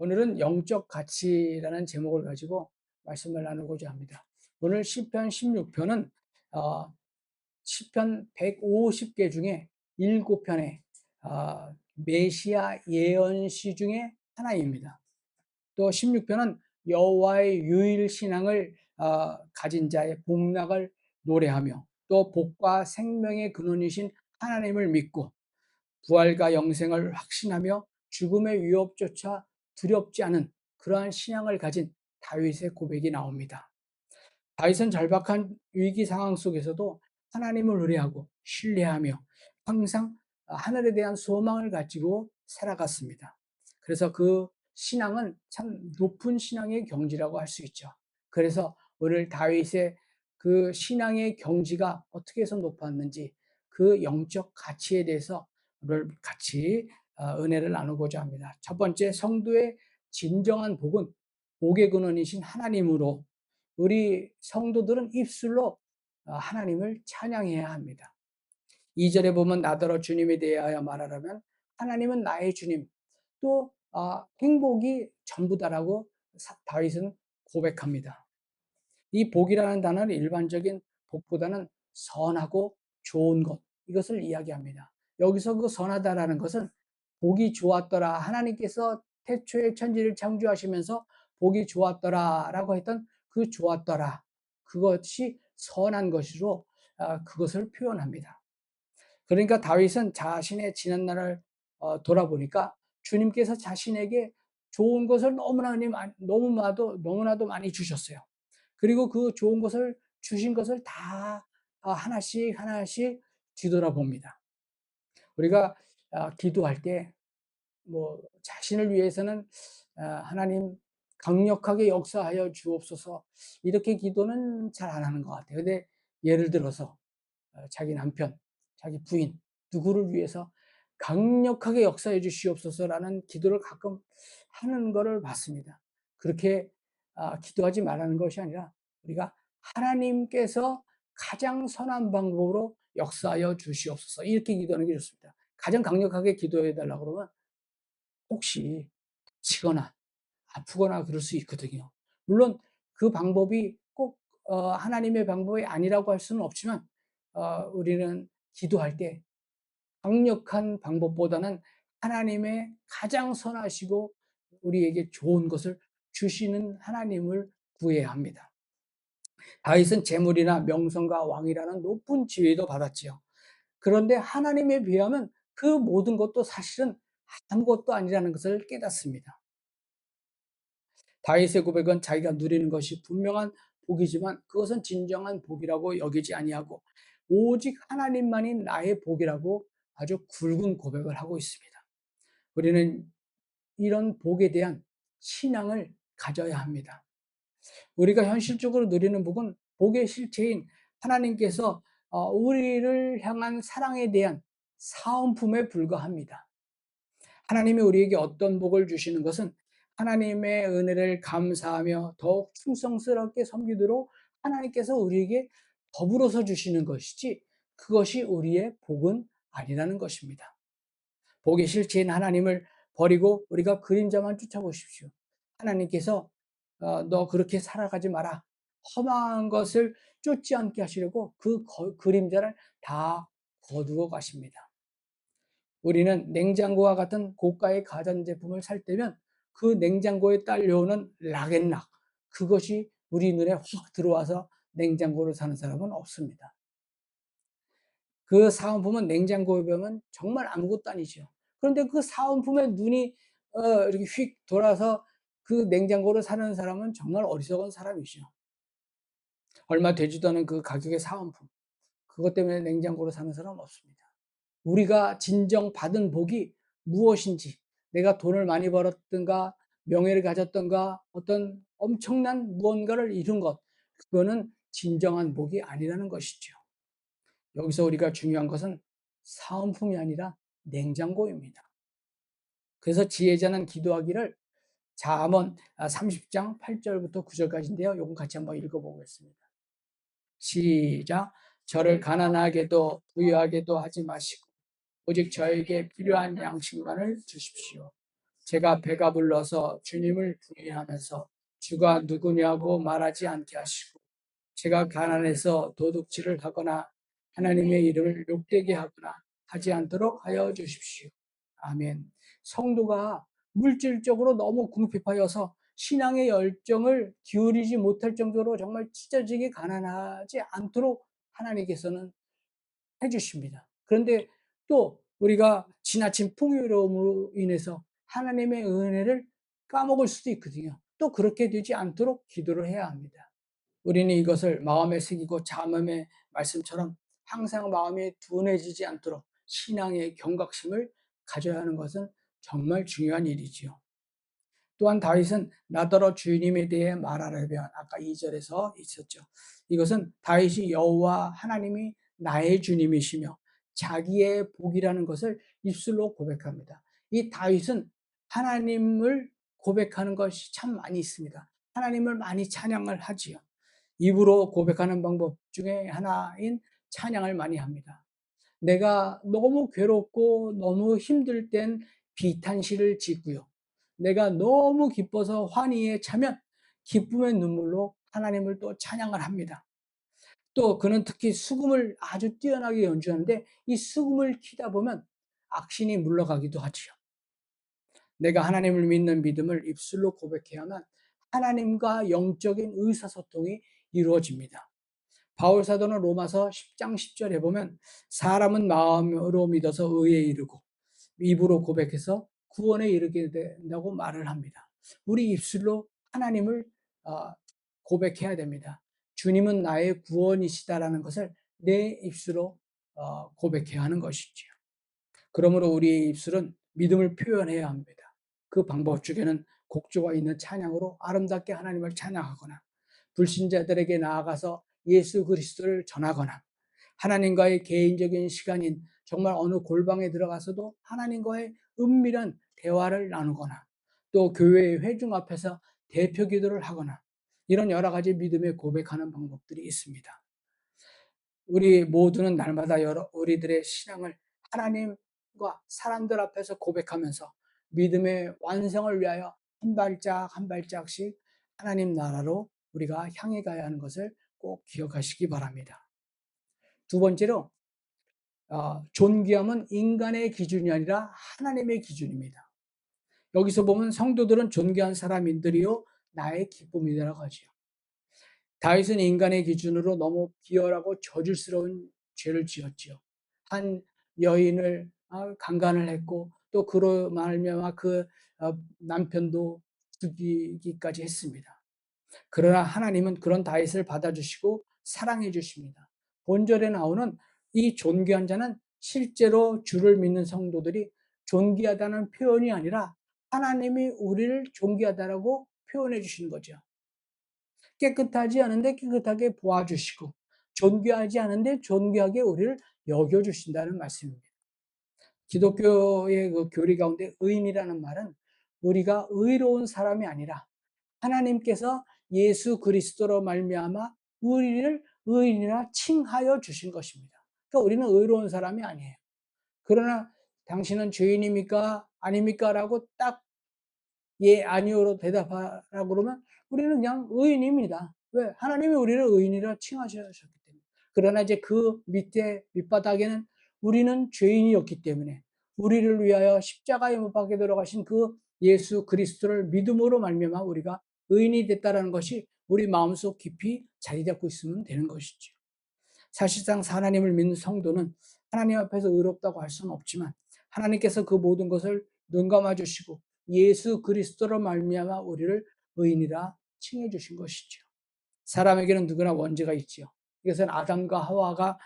오늘은 영적 가치라는 제목을 가지고 말씀을 나누고자 합니다. 오늘 시편 16편은 시편 150개 중에 7편의 메시아 예언시 중에 하나입니다. 또 16편은 여호와의 유일 신앙을 가진 자의 복락을 노래하며 또 복과 생명의 근원이신 하나님을 믿고 부활과 영생을 확신하며 죽음의 위협조차 두렵지 않은 그러한 신앙을 가진 다윗의 고백이 나옵니다. 다윗은 절박한 위기 상황 속에서도 하나님을 의뢰하고 신뢰하며 항상 하늘에 대한 소망을 가지고 살아갔습니다. 그래서 그 신앙은 참 높은 신앙의 경지라고 할 수 있죠. 그래서 오늘 다윗의 그 신앙의 경지가 어떻게 해서 높았는지 그 영적 가치에 대해서 오늘 같이 은혜를 나누고자 합니다. 첫 번째, 성도의 진정한 복은 복의 근원이신 하나님으로 우리 성도들은 입술로 하나님을 찬양해야 합니다. 2절에 보면 나더러 주님에 대하여 말하라면 하나님은 나의 주님, 또 행복이 전부다라고 다윗은 고백합니다. 이 복이라는 단어는 일반적인 복보다는 선하고 좋은 것, 이것을 이야기합니다. 여기서 그 선하다라는 것은 복이 좋았더라, 하나님께서 태초에 천지를 창조하시면서 복이 좋았더라라고 했던 그 좋았더라, 그것이 선한 것으로 그것을 표현합니다. 그러니까 다윗은 자신의 지난 날을 돌아보니까 주님께서 자신에게 좋은 것을 너무나도 많이 주셨어요. 그리고 그 좋은 것을 주신 것을 다 하나씩 하나씩 뒤돌아봅니다. 우리가 기도할 때 자신을 위해서는 하나님 강력하게 역사하여 주옵소서, 이렇게 기도는 잘 안 하는 것 같아요. 근데 예를 들어서 자기 남편, 자기 부인, 누구를 위해서 강력하게 역사해 주시옵소서라는 기도를 가끔 하는 것을 봤습니다. 그렇게 기도하지 말라는 것이 아니라 우리가 하나님께서 가장 선한 방법으로 역사하여 주시옵소서, 이렇게 기도하는 게 좋습니다. 가장 강력하게 기도해 달라고 그러면 혹시 다치거나 아프거나 그럴 수 있거든요. 물론 그 방법이 꼭 하나님의 방법이 아니라고 할 수는 없지만 우리는 기도할 때 강력한 방법보다는 하나님의 가장 선하시고 우리에게 좋은 것을 주시는 하나님을 구해야 합니다. 다윗은 재물이나 명성과 왕이라는 높은 지위도 받았지요. 그런데 하나님에 비하면 그 모든 것도 사실은 아무것도 아니라는 것을 깨닫습니다. 다윗의 고백은 자기가 누리는 것이 분명한 복이지만 그것은 진정한 복이라고 여기지 아니하고 오직 하나님만이 나의 복이라고 아주 굵은 고백을 하고 있습니다. 우리는 이런 복에 대한 신앙을 가져야 합니다. 우리가 현실적으로 누리는 복은 복의 실체인 하나님께서 우리를 향한 사랑에 대한 사은품에 불과합니다. 하나님이 우리에게 어떤 복을 주시는 것은 하나님의 은혜를 감사하며 더욱 충성스럽게 섬기도록 하나님께서 우리에게 더불어서 주시는 것이지, 그것이 우리의 복은 아니라는 것입니다. 복의 실체인 하나님을 버리고 우리가 그림자만 쫓아보십시오. 하나님께서 너 그렇게 살아가지 마라, 험한 것을 쫓지 않게 하시려고 그 그림자를 다 거두어 가십니다. 우리는 냉장고와 같은 고가의 가전제품을 살 때면 그 냉장고에 딸려오는 락앤락, 그것이 우리 눈에 확 들어와서 냉장고를 사는 사람은 없습니다. 그 사은품은 냉장고에 보면 정말 아무것도 아니죠. 그런데 그 사은품에 눈이 이렇게 휙 돌아서 그 냉장고를 사는 사람은 정말 어리석은 사람이죠. 얼마 되지도 않은 그 가격의 사은품, 그것 때문에 냉장고를 사는 사람은 없습니다. 우리가 진정 받은 복이 무엇인지, 내가 돈을 많이 벌었든가 명예를 가졌던가 어떤 엄청난 무언가를 이룬 것, 그거는 진정한 복이 아니라는 것이죠. 여기서 우리가 중요한 것은 사은품이 아니라 냉장고입니다. 그래서 지혜자는 기도하기를, 잠언 30장 8절부터 9절까지인데요. 요거 같이 한번 읽어보겠습니다. 시작. 저를 가난하게도 부유하게도 하지 마시고 오직 저에게 필요한 양식만을 주십시오. 제가 배가 불러서 주님을 부인하면서 주가 누구냐고 말하지 않게 하시고, 제가 가난해서 도둑질을 하거나 하나님의 이름을 욕되게 하거나 하지 않도록 하여 주십시오. 아멘. 성도가 물질적으로 너무 궁핍하여서 신앙의 열정을 기울이지 못할 정도로 정말 찢어지게 가난하지 않도록 하나님께서는 해주십니다. 그런데 또 우리가 지나친 풍요로움으로 인해서 하나님의 은혜를 까먹을 수도 있거든요. 또 그렇게 되지 않도록 기도를 해야 합니다. 우리는 이것을 마음에 새기고 잠언의 말씀처럼 항상 마음이 둔해지지 않도록 신앙의 경각심을 가져야 하는 것은 정말 중요한 일이지요. 또한 다윗은 나더러 주님에 대해 말하려면, 아까 2절에서 있었죠. 이것은 다윗이 여호와 하나님이 나의 주님이시며 자기의 복이라는 것을 입술로 고백합니다. 이 다윗은 하나님을 고백하는 것이 참 많이 있습니다. 하나님을 많이 찬양을 하지요. 입으로 고백하는 방법 중에 하나인 찬양을 많이 합니다. 내가 너무 괴롭고 너무 힘들 땐 비탄시를 짓고요. 내가 너무 기뻐서 환희에 차면 기쁨의 눈물로 하나님을 또 찬양을 합니다. 또 그는 특히 수금을 아주 뛰어나게 연주하는데, 이 수금을 키다 보면 악신이 물러가기도 하지요. 내가 하나님을 믿는 믿음을 입술로 고백해야만 하나님과 영적인 의사소통이 이루어집니다. 바울 사도는 로마서 10장 10절에 보면 사람은 마음으로 믿어서 의에 이르고 입으로 고백해서 구원에 이르게 된다고 말을 합니다. 우리 입술로 하나님을 고백해야 됩니다. 주님은 나의 구원이시다라는 것을 내 입술로 고백해야 하는 것이지요. 그러므로 우리의 입술은 믿음을 표현해야 합니다. 그 방법 중에는 곡조가 있는 찬양으로 아름답게 하나님을 찬양하거나, 불신자들에게 나아가서 예수 그리스도를 전하거나, 하나님과의 개인적인 시간인 정말 어느 골방에 들어가서도 하나님과의 은밀한 대화를 나누거나, 또 교회의 회중 앞에서 대표 기도를 하거나, 이런 여러 가지 믿음의 고백하는 방법들이 있습니다. 우리 모두는 날마다 우리들의 신앙을 하나님과 사람들 앞에서 고백하면서 믿음의 완성을 위하여 한 발짝 한 발짝씩 하나님 나라로 우리가 향해 가야 하는 것을 꼭 기억하시기 바랍니다. 두 번째로, 존귀함은 인간의 기준이 아니라 하나님의 기준입니다. 여기서 보면 성도들은 존귀한 사람인들이요 나의 기쁨이라고 하지요. 다윗은 인간의 기준으로 너무 비열하고 저질스러운 죄를 지었지요. 한 여인을 강간을 했고, 또 그로 말미암아 그 남편도 죽이기까지 했습니다. 그러나 하나님은 그런 다윗을 받아주시고 사랑해 주십니다. 본절에 나오는 이 존귀한 자는 실제로 주를 믿는 성도들이 존귀하다는 표현이 아니라 하나님이 우리를 존귀하다라고 표현해 주시는 거죠. 깨끗하지 않은데 깨끗하게 보아주시고, 존귀하지 않은데 존귀하게 우리를 여겨주신다는 말씀입니다. 기독교의 그 교리 가운데 의인이라는 말은 우리가 의로운 사람이 아니라 하나님께서 예수 그리스도로 말미암아 우리를 의인이라 칭하여 주신 것입니다. 그러니까 우리는 의로운 사람이 아니에요. 그러나 당신은 죄인입니까? 아닙니까? 라고 딱 예, 아니오로 대답하라고 그러면 우리는 그냥 의인입니다. 왜? 하나님이 우리를 의인이라 칭하셨기 때문에. 그러나 이제 그 밑바닥에는 우리는 죄인이었기 때문에 우리를 위하여 십자가에 못 박혀 들어가신 그 예수 그리스도를 믿음으로 말미암아 우리가 의인이 됐다라는 것이 우리 마음속 깊이 자리 잡고 있으면 되는 것이죠. 사실상 하나님을 믿는 성도는 하나님 앞에서 의롭다고 할 수는 없지만 하나님께서 그 모든 것을 눈감아 주시고 예수 그리스도로 말미암아 우리를 의인이라 칭해 주신 것이죠. 사람에게는 누구나 원죄가 있지요. 이것은 아담과 하와가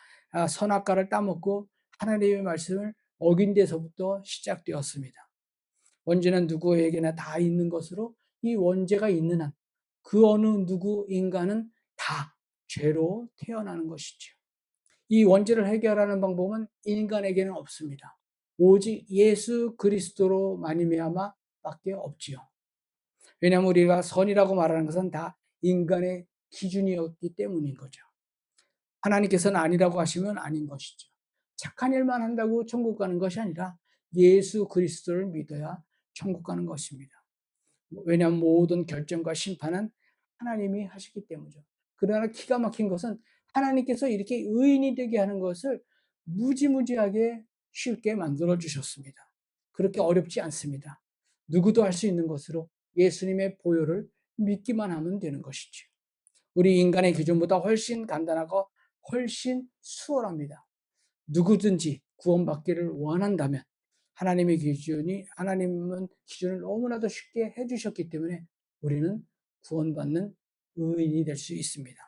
선악과를 따먹고 하나님의 말씀을 어긴 데서부터 시작되었습니다. 원죄는 누구에게나 다 있는 것으로 이 원죄가 있는 한 그 어느 누구 인간은 다 죄로 태어나는 것이죠. 이 원죄를 해결하는 방법은 인간에게는 없습니다. 오직 예수 그리스도로 말미암아 밖에 없지요. 왜냐하면 우리가 선이라고 말하는 것은 다 인간의 기준이었기 때문인 거죠. 하나님께서는 아니라고 하시면 아닌 것이죠. 착한 일만 한다고 천국 가는 것이 아니라 예수 그리스도를 믿어야 천국 가는 것입니다. 왜냐하면 모든 결정과 심판은 하나님이 하시기 때문이죠. 그러나 기가 막힌 것은 하나님께서 이렇게 의인이 되게 하는 것을 무지무지하게 쉽게 만들어 주셨습니다. 그렇게 어렵지 않습니다. 누구도 할 수 있는 것으로 예수님의 보혈을 믿기만 하면 되는 것이죠. 우리 인간의 기준보다 훨씬 간단하고 훨씬 수월합니다. 누구든지 구원받기를 원한다면 하나님은 기준을 너무나도 쉽게 해주셨기 때문에 우리는 구원받는 의인이 될 수 있습니다.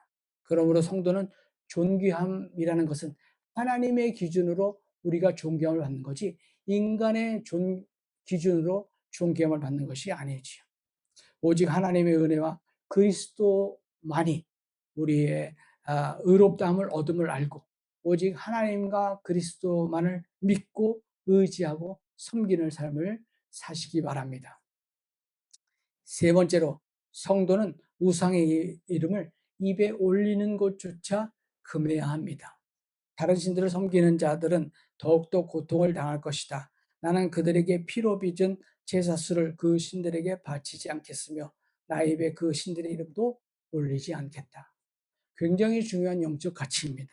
그러므로 성도는 존귀함이라는 것은 하나님의 기준으로 우리가 존경을 받는 거지 인간의 기준으로 존경을 받는 것이 아니지요. 오직 하나님의 은혜와 그리스도만이 우리의 의롭다함을 얻음을 알고 오직 하나님과 그리스도만을 믿고 의지하고 섬기는 삶을 사시기 바랍니다. 세 번째로 성도는 우상의 이름을 입에 올리는 것조차 금해야 합니다. 다른 신들을 섬기는 자들은 더욱더 고통을 당할 것이다. 나는 그들에게 피로 빚은 제사수를 그 신들에게 바치지 않겠으며 나의 입에 그 신들의 이름도 올리지 않겠다. 굉장히 중요한 영적 가치입니다.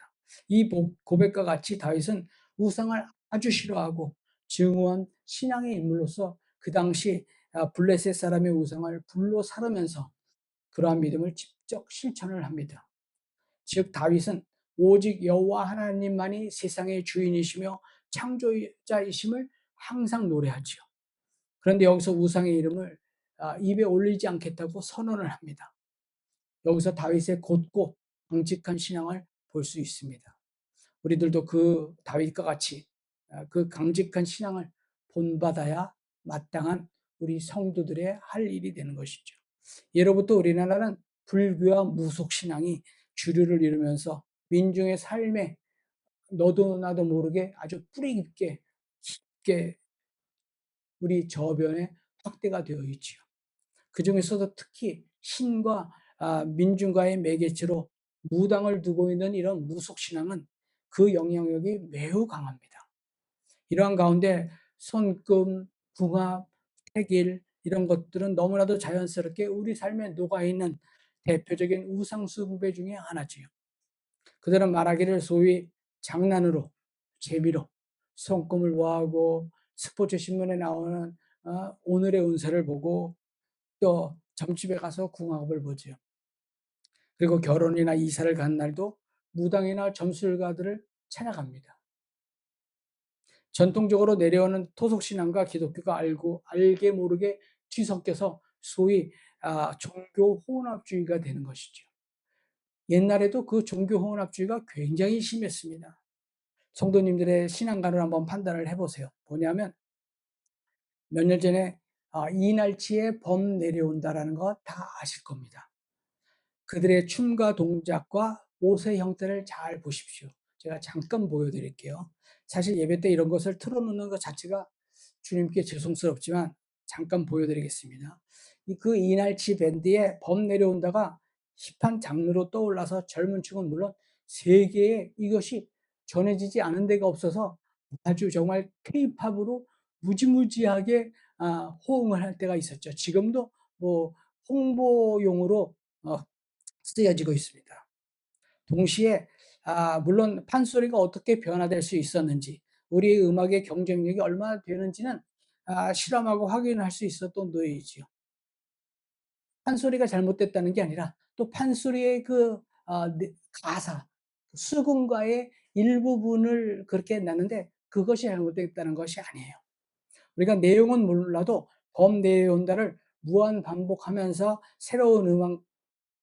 이 고백과 같이 다윗은 우상을 아주 싫어하고 증오한 신앙의 인물로서 그 당시 블레셋 사람의 우상을 불로 사르면서 그러한 믿음을 직접 실천을 합니다. 즉 다윗은 오직 여호와 하나님만이 세상의 주인이시며 창조자이심을 항상 노래하지요. 그런데 여기서 우상의 이름을 입에 올리지 않겠다고 선언을 합니다. 여기서 다윗의 곧고 강직한 신앙을 볼 수 있습니다. 우리들도 그 다윗과 같이 그 강직한 신앙을 본받아야 마땅한 우리 성도들의 할 일이 되는 것이죠. 예로부터 우리나라는 불교와 무속신앙이 주류를 이루면서 민중의 삶에 너도 나도 모르게 아주 뿌리 깊게 우리 저변에 확대가 되어 있지요. 그 중에서도 특히 신과 민중과의 매개체로 무당을 두고 있는 이런 무속신앙은 그 영향력이 매우 강합니다. 이러한 가운데 손금, 궁합, 태길 이런 것들은 너무나도 자연스럽게 우리 삶에 녹아있는 대표적인 우상숭배 중에 하나지요. 그들은 말하기를 소위 장난으로, 재미로 손금을 모하고 스포츠 신문에 나오는 오늘의 운세를 보고 또 점집에 가서 궁합을 보지요. 그리고 결혼이나 이사를 간 날도 무당이나 점술가들을 찾아갑니다. 전통적으로 내려오는 토속신앙과 기독교가 알게 모르게 뒤섞여서 소위 종교 혼합주의가 되는 것이죠. 옛날에도 그 종교 혼합주의가 굉장히 심했습니다. 성도님들의 신앙관을 한번 판단을 해보세요. 뭐냐면 몇 년 전에 이날치에 범 내려온다라는 거 다 아실 겁니다. 그들의 춤과 동작과 옷의 형태를 잘 보십시오. 제가 잠깐 보여드릴게요. 사실 예배 때 이런 것을 틀어놓는 것 자체가 주님께 죄송스럽지만 잠깐 보여드리겠습니다. 그 이날치 밴드의 범 내려온다가 힙한 장르로 떠올라서 젊은 층은 물론 세계에 이것이 전해지지 않은 데가 없어서 아주 정말 K-팝으로 무지무지하게 호응을 할 때가 있었죠. 지금도 뭐 홍보용으로 쓰여지고 있습니다. 동시에 물론 판소리가 어떻게 변화될 수 있었는지 우리의 음악의 경쟁력이 얼마나 되는지는 실험하고 확인할 수 있었던 노예이지요. 판소리가 잘못됐다는 게 아니라 또 판소리의 가사, 수금과의 일부분을 그렇게 냈는데 그것이 잘못됐다는 것이 아니에요. 우리가 내용은 몰라도 범 내온다를 무한 반복하면서 새로운 음악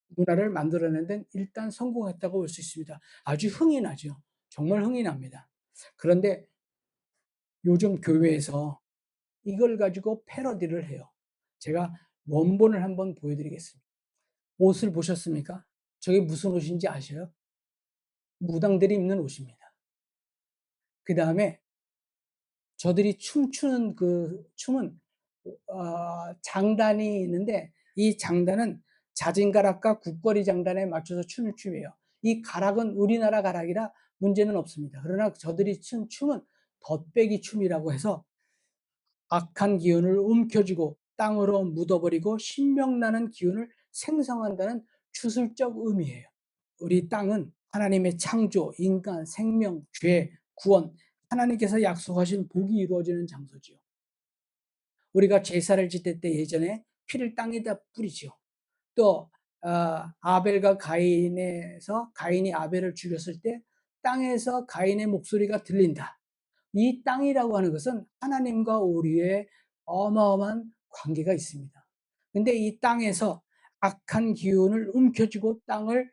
문화를 만들어낸 데는 일단 성공했다고 볼 수 있습니다. 아주 흥이 나죠. 정말 흥이 납니다. 그런데 요즘 교회에서 이걸 가지고 패러디를 해요. 제가 원본을 한번 보여드리겠습니다. 옷을 보셨습니까? 저게 무슨 옷인지 아셔요? 무당들이 입는 옷입니다. 그 다음에 저들이 춤추는 그 춤은 장단이 있는데 이 장단은 자진가락과 국거리 장단에 맞춰서 추는 춤이에요. 이 가락은 우리나라 가락이라 문제는 없습니다. 그러나 저들이 춘 춤은 덧배기 춤이라고 해서 악한 기운을 움켜쥐고 땅으로 묻어버리고 신명나는 기운을 생성한다는 추술적 의미예요. 우리 땅은 하나님의 창조, 인간, 생명, 죄, 구원, 하나님께서 약속하신 복이 이루어지는 장소지요. 우리가 제사를 지낼 때 예전에 피를 땅에다 뿌리지요. 또 아벨과 가인에서 가인이 아벨을 죽였을 때 땅에서 가인의 목소리가 들린다. 이 땅이라고 하는 것은 하나님과 우리의 어마어마한 관계가 있습니다. 근데 이 땅에서 악한 기운을 움켜쥐고 땅을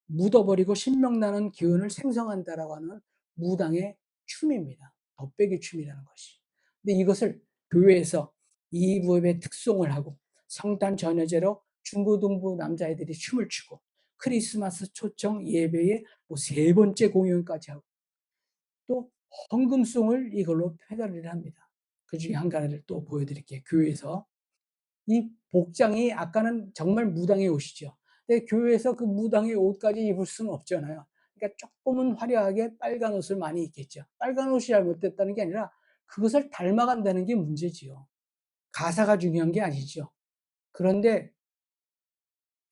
묻어버리고 신명나는 기운을 생성한다라고 하는 무당의 춤입니다. 덧배기 춤이라는 것이. 근데 이것을 교회에서 이브의 특송을 하고 성탄 전야제로 중고등부 남자애들이 춤을 추고 크리스마스 초청 예배에 세 번째 공연까지 하고 또 헌금송을 이걸로 페달을 합니다. 그 중에 한 가지를 또 보여드릴게요. 교회에서 이 복장이 아까는 정말 무당의 옷이죠. 근데 교회에서 그 무당의 옷까지 입을 수는 없잖아요. 그러니까 조금은 화려하게 빨간 옷을 많이 입겠죠. 빨간 옷이 잘못됐다는 게 아니라 그것을 닮아간다는 게 문제지요. 가사가 중요한 게 아니죠. 그런데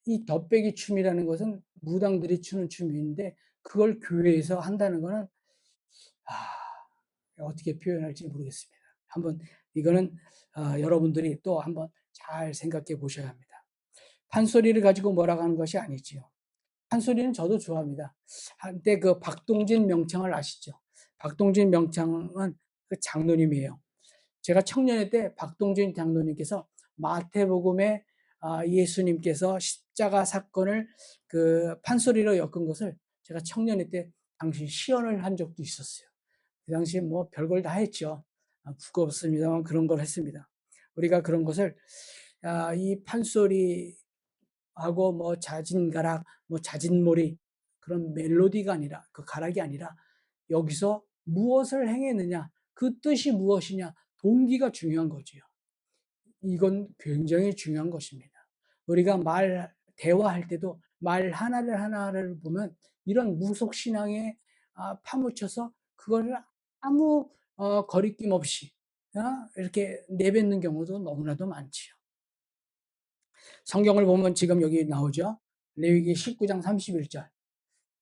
이 덧배기 춤이라는 것은 무당들이 추는 춤인데 그걸 교회에서 한다는 거는 어떻게 표현할지 모르겠습니다. 한번 이거는 여러분들이 또 한번 잘 생각해 보셔야 합니다. 판소리를 가지고 뭐라고 하는 것이 아니지요. 판소리는 저도 좋아합니다. 한때 그 박동진 명창을 아시죠? 박동진 명창은 그 장로님이에요. 제가 청년회 때 박동진 장로님께서 마태복음에 예수님께서 십자가 사건을 그 판소리로 엮은 것을 제가 청년회 때 당시 시연을 한 적도 있었어요. 그 당시에 뭐 별걸 다 했죠. 부끄럽습니다만 그런 걸 했습니다. 우리가 그런 것을 이 판소리하고 뭐 자진가락, 뭐 자진몰이 그런 멜로디가 아니라 그 가락이 아니라 여기서 무엇을 행했느냐, 그 뜻이 무엇이냐, 동기가 중요한 거지요. 이건 굉장히 중요한 것입니다. 우리가 대화할 때도 말 하나를 하나를 보면 이런 무속신앙에 파묻혀서 그거를 아무 거리낌 없이 이렇게 내뱉는 경우도 너무나도 많지요. 성경을 보면 지금 여기 나오죠. 레위기 19장 31절.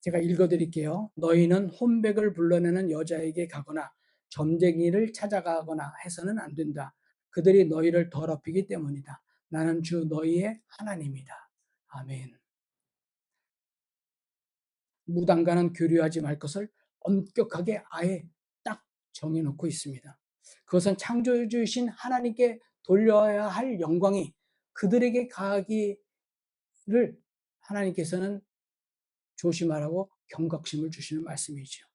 제가 읽어드릴게요. 너희는 혼백을 불러내는 여자에게 가거나 점쟁이를 찾아가거나 해서는 안 된다. 그들이 너희를 더럽히기 때문이다. 나는 주 너희의 하나님이다. 아멘. 무당과는 교류하지 말 것을 엄격하게 아예 딱 정해놓고 있습니다. 그것은 창조주이신 하나님께 돌려야 할 영광이 그들에게 가기를 하나님께서는 조심하라고 경각심을 주시는 말씀이죠.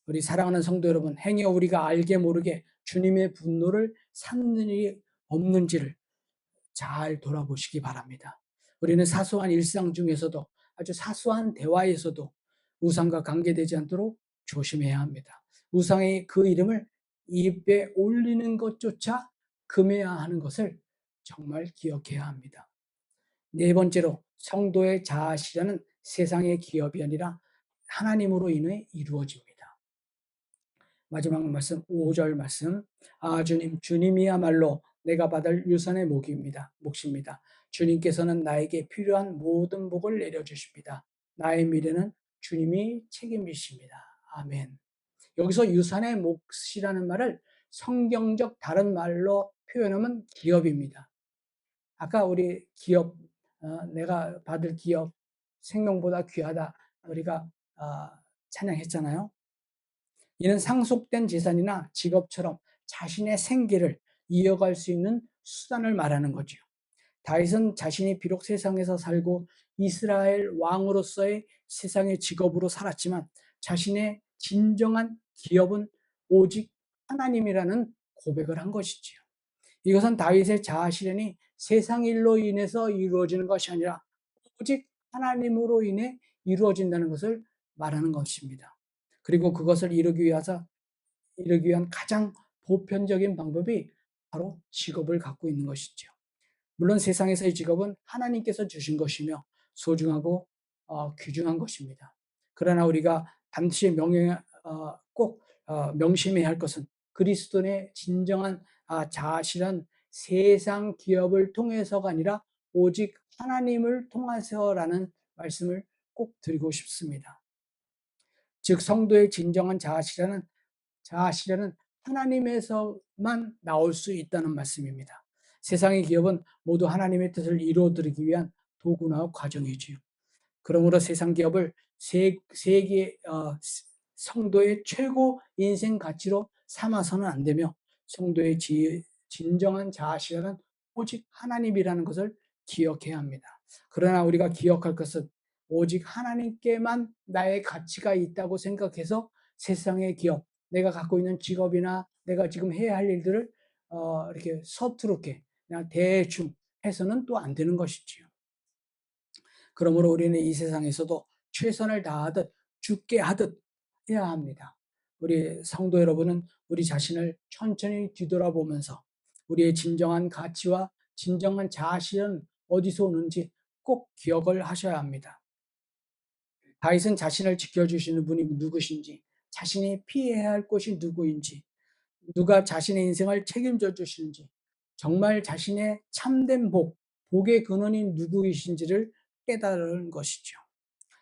우리 사랑하는 성도 여러분, 행여 우리가 알게 모르게 주님의 분노를 샀는 일이 없는지를 잘 돌아보시기 바랍니다. 우리는 사소한 일상 중에서도 아주 사소한 대화에서도 우상과 관계되지 않도록 조심해야 합니다. 우상의 그 이름을 입에 올리는 것조차 금해야 하는 것을 정말 기억해야 합니다. 네 번째로 성도의 자아 실현은 세상의 기업이 아니라 하나님으로 인해 이루어집니다. 마지막 말씀 5절 말씀. 주님, 주님이야말로 내가 받을 유산의 몫입니다. 주님께서는 나에게 필요한 모든 복을 내려주십니다. 나의 미래는 주님이 책임지십니다. 아멘. 여기서 유산의 몫이라는 말을 성경적 다른 말로 표현하면 기업입니다. 아까 우리 기업, 내가 받을 기업, 생명보다 귀하다. 우리가 찬양했잖아요. 이는 상속된 재산이나 직업처럼 자신의 생계를 이어갈 수 있는 수단을 말하는 거죠. 다윗은 자신이 비록 세상에서 살고 이스라엘 왕으로서의 세상의 직업으로 살았지만 자신의 진정한 기업은 오직 하나님이라는 고백을 한 것이지요. 이것은 다윗의 자아 실현이 세상 일로 인해서 이루어지는 것이 아니라 오직 하나님으로 인해 이루어진다는 것을 말하는 것입니다. 그리고 그것을 이루기 위한 가장 보편적인 방법이 바로 직업을 갖고 있는 것이죠. 물론 세상에서의 직업은 하나님께서 주신 것이며 소중하고 귀중한 것입니다. 그러나 우리가 반드시 꼭 명심해야 할 것은 그리스도인의 진정한 자아실은 세상 기업을 통해서가 아니라 오직 하나님을 통해서라는 말씀을 꼭 드리고 싶습니다. 즉 성도의 진정한 자아실현은 하나님에서만 나올 수 있다는 말씀입니다. 세상의 기업은 모두 하나님의 뜻을 이루어드리기 위한 도구나 과정이지요. 그러므로 세상 기업을 세계 성도의 최고 인생 가치로 삼아서는 안 되며 성도의 진정한 자아실현은 오직 하나님이라는 것을 기억해야 합니다. 그러나 우리가 기억할 것은 오직 하나님께만 나의 가치가 있다고 생각해서 세상의 기업, 내가 갖고 있는 직업이나 내가 지금 해야 할 일들을 이렇게 서투르게 그냥 대충 해서는 또 안 되는 것이지요. 그러므로 우리는 이 세상에서도 최선을 다하듯 죽게 하듯 해야 합니다. 우리 성도 여러분은 우리 자신을 천천히 뒤돌아보면서 우리의 진정한 가치와 진정한 자아실은 어디서 오는지 꼭 기억을 하셔야 합니다. 다윗은 자신을 지켜주시는 분이 누구신지, 자신이 피해야 할 곳이 누구인지, 누가 자신의 인생을 책임져 주시는지, 정말 자신의 참된 복의 근원이 누구이신지를 깨달은 것이죠.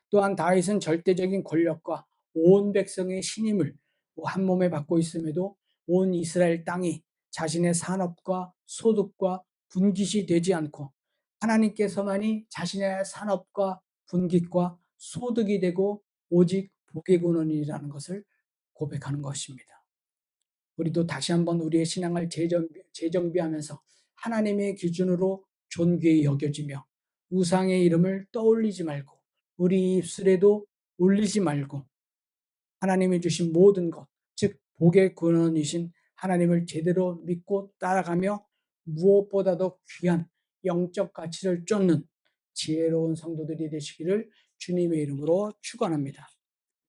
또한 다윗은 절대적인 권력과 온 백성의 신임을 한 몸에 받고 있음에도 온 이스라엘 땅이 자신의 산업과 소득과 분깃이 되지 않고 하나님께서만이 자신의 산업과 분깃과 소득이 되고 오직 복의 근원이라는 것을 고백하는 것입니다. 우리도 다시 한번 우리의 신앙을 재정비하면서 하나님의 기준으로 존귀히 여겨지며 우상의 이름을 떠올리지 말고 우리 입술에도 올리지 말고 하나님이 주신 모든 것, 즉 복의 근원이신 하나님을 제대로 믿고 따라가며 무엇보다도 귀한 영적 가치를 쫓는 지혜로운 성도들이 되시기를 주님의 이름으로 축원합니다.